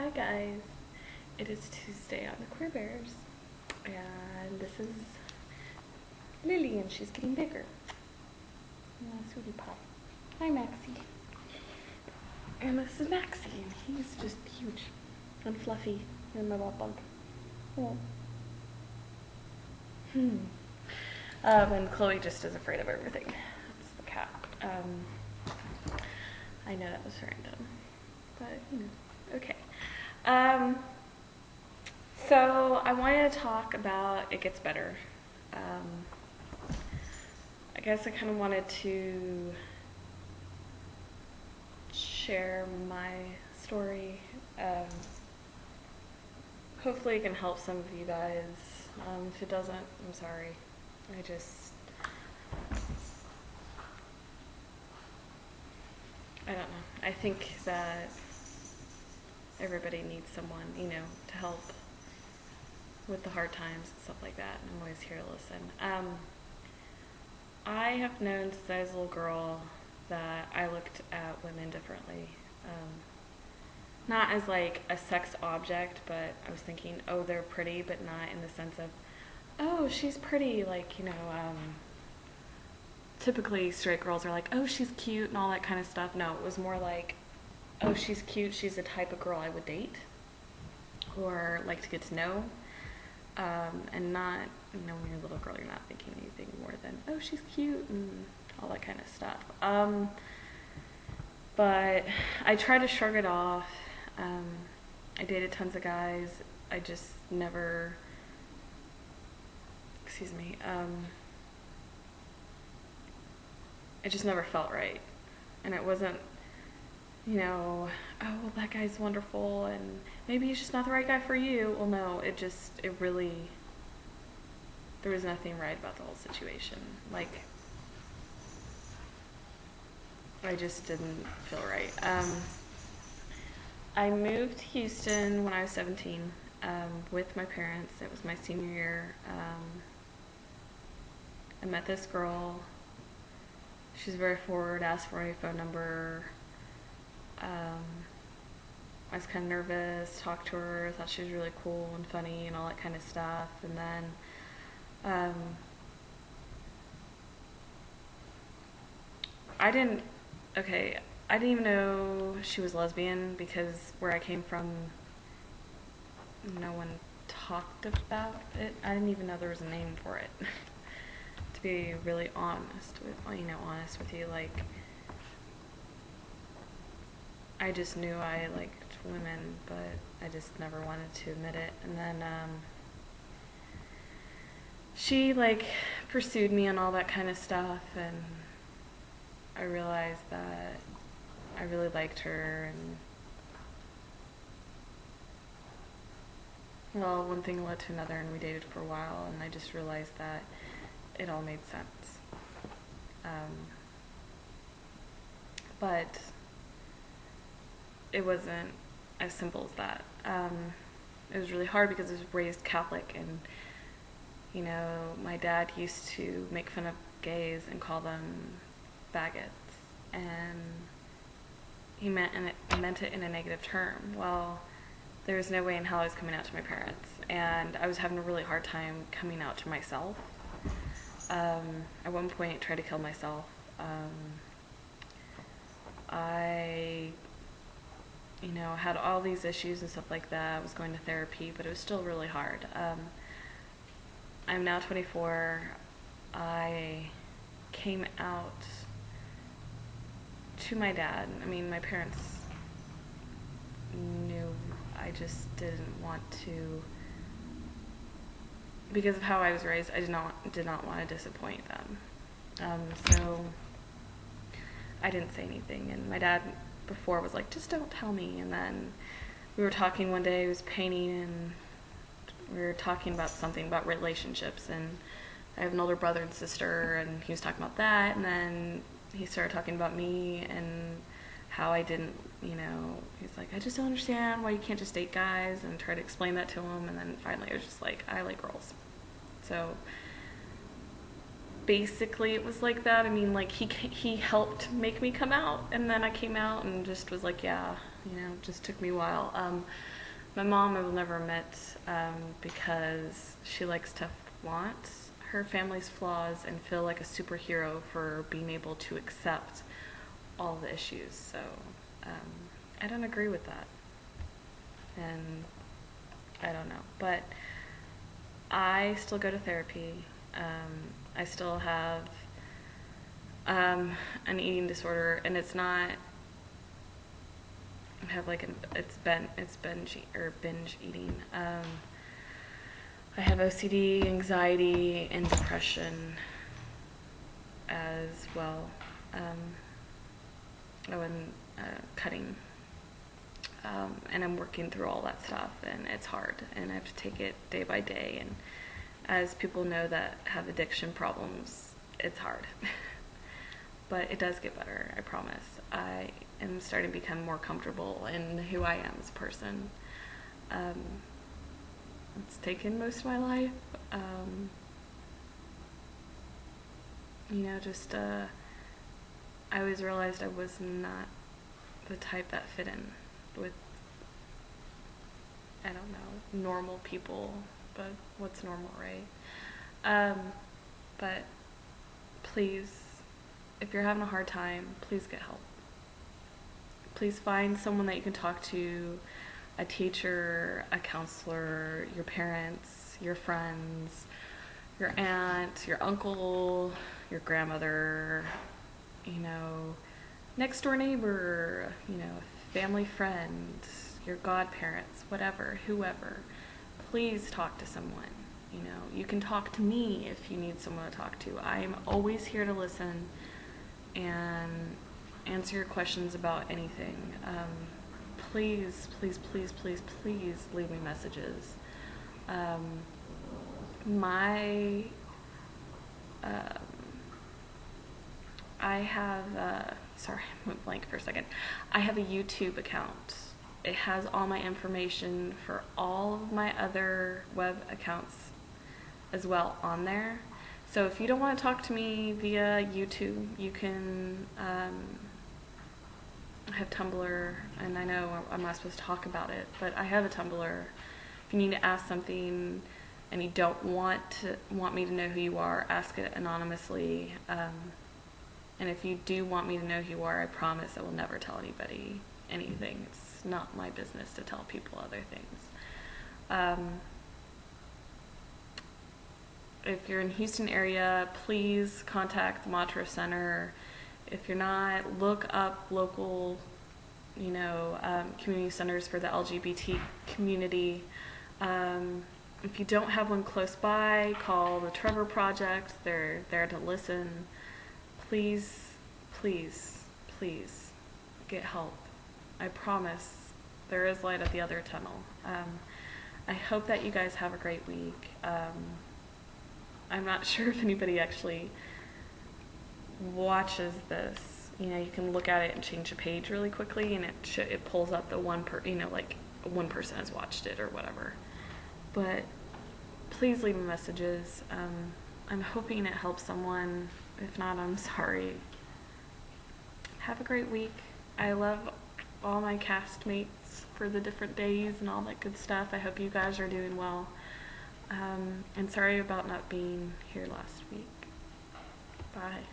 Hi guys, it is Tuesday on TheQueerBears, and this is Lily, and she's getting bigger. Oh, sweetie pie. Hi Maxie. And this is Maxie, and he's just huge and fluffy in my butt bunk. Oh. And Chloe just is afraid of everything. That's the cat. I know that was random, but okay. So I wanted to talk about It Gets Better. I guess I kind of wanted to share my story. Hopefully it can help some of you guys. If it doesn't, I'm sorry. I don't know. I think that everybody needs someone, to help with the hard times and stuff like that, and I'm always here to listen. I have known since I was a little girl that I looked at women differently. Not as like a sex object, but I was thinking, oh, they're pretty, but not in the sense of, oh, she's pretty, like, typically straight girls are like, oh, she's cute and all that kind of stuff. No, it was more like, oh, she's cute, she's the type of girl I would date or like to get to know. And not, when you're a little girl, you're not thinking anything more than, oh, she's cute and all that kind of stuff. But I tried to shrug it off. I dated tons of guys. I just never, it just never felt right. And it wasn't, oh, well, that guy's wonderful and maybe he's just not the right guy for you. Well, no, there was nothing right about the whole situation. Like, I just didn't feel right. I moved to Houston when I was 17 with my parents. It was my senior year. I met this girl. She was very forward, asked for my phone number. I was kind of nervous, talked to her, thought she was really cool and funny and all that kind of stuff. And then I didn't even know she was lesbian because where I came from, no one talked about it. I didn't even know there was a name for it. To be really honest with you, like, I just knew I liked women, but I just never wanted to admit it. And then she pursued me and all that kind of stuff, and I realized that I really liked her, and well, one thing led to another, and we dated for a while, and I just realized that it all made sense. But it wasn't as simple as that. It was really hard because I was raised Catholic, and my dad used to make fun of gays and call them faggots, and he meant it in a negative term. Well, there was no way in hell I was coming out to my parents, and I was having a really hard time coming out to myself. At one point, I tried to kill myself. I had all these issues and stuff like that. I was going to therapy, but it was still really hard. I'm now 24. I came out to my dad. My parents knew. I just didn't want to, because of how I was raised, I did not want to disappoint them. So I didn't say anything, and my dad before was like, just don't tell me. And then we were talking one day, he was painting, and we were talking about something about relationships, and I have an older brother and sister, and he was talking about that, and then he started talking about me and how I didn't, he's like, I just don't understand why you can't just date guys, and try to explain that to him. And then finally I was just like, I like girls. So basically it was like that. I mean, like he helped make me come out, and then I came out and just was like, yeah, you know, it just took me a while. My mom I've never met because she likes to flaunt her family's flaws and feel like a superhero for being able to accept all the issues. So I don't agree with that, and I don't know, but I still go to therapy. I still have an eating disorder, and it's not. I have like it's binge eating. I have OCD, anxiety, and depression as well. And cutting. And I'm working through all that stuff, and it's hard, and I have to take it day by day. And as people know that have addiction problems, it's hard. But it does get better, I promise. I am starting to become more comfortable in who I am as a person. It's taken most of my life. You know, just I always realized I was not the type that fit in with, I don't know, normal people, but what's normal, right? But please, if you're having a hard time, please get help. Please find someone that you can talk to, a teacher, a counselor, your parents, your friends, your aunt, your uncle, your grandmother, you know, next door neighbor, you know, family friend, your godparents, whatever, whoever. Please talk to someone. You know, you can talk to me if you need someone to talk to. I'm always here to listen and answer your questions about anything. Please, please, please, please, please leave me messages. I have, sorry, I went blank for a second. I have a YouTube account. It has all my information for all of my other web accounts as well on there. So if you don't want to talk to me via YouTube, you can I have Tumblr, and I know I'm not supposed to talk about it, but I have a Tumblr. If you need to ask something and you don't want me to know who you are, ask it anonymously. And if you do want me to know who you are, I promise I will never tell anybody anything. It's not my business to tell people other things. If you're in Houston area, please contact the Montrose Center. If you're not, look up local, you know, community centers for the LGBT community. If you don't have one close by, call the Trevor Project. They're there to listen. Please, please, please get help. I promise there is light at the other tunnel. I hope that you guys have a great week. I'm not sure if anybody actually watches this. You know, you can look at it and change a page really quickly, and it pulls up the one like one person has watched it or whatever. But please leave me messages. I'm hoping it helps someone. If not, I'm sorry. Have a great week. I love all my castmates for the different days and all that good stuff. I hope you guys are doing well. And sorry about not being here last week. Bye.